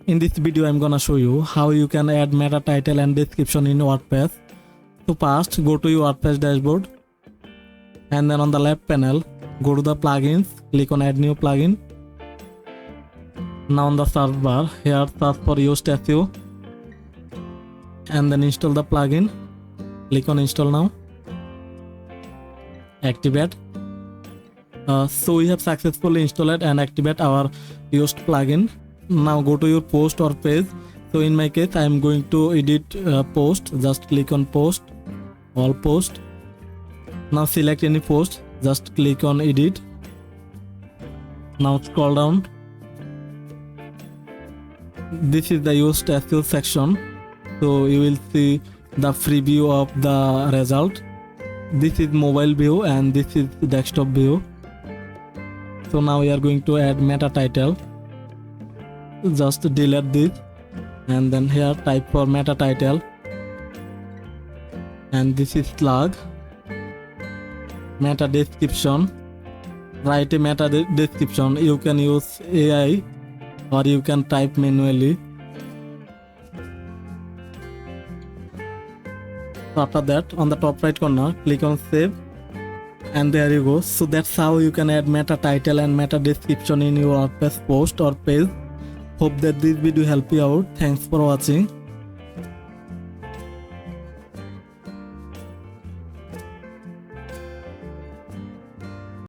In this video, I'm gonna show you how you can add meta title and description in WordPress. So first, go to your WordPress dashboard, and then on the left panel, go to the plugins, click on add new plugin. Now on the search bar, here search for Yoast SEO, and then install the plugin. Click on install now. Activate. So we have successfully installed and activate our Yoast plugin. Now go to your post or page. So in my case, I am going to edit post. Just click on post, all post. Now select any post. Just click on edit. Now scroll down. This is the Yoast SEO section. So you will see the preview of the result. This is mobile view and this is desktop view. So now we are going to add meta title. Just delete this and then here type for meta title, and this is slug. Meta description, write a meta description. You can use AI or you can type manually. So after that, on the top right corner, click on save, and there you go. So that's how you can add meta title and meta description in your WordPress post or page. Hope that this video helped you out. Thanks for watching.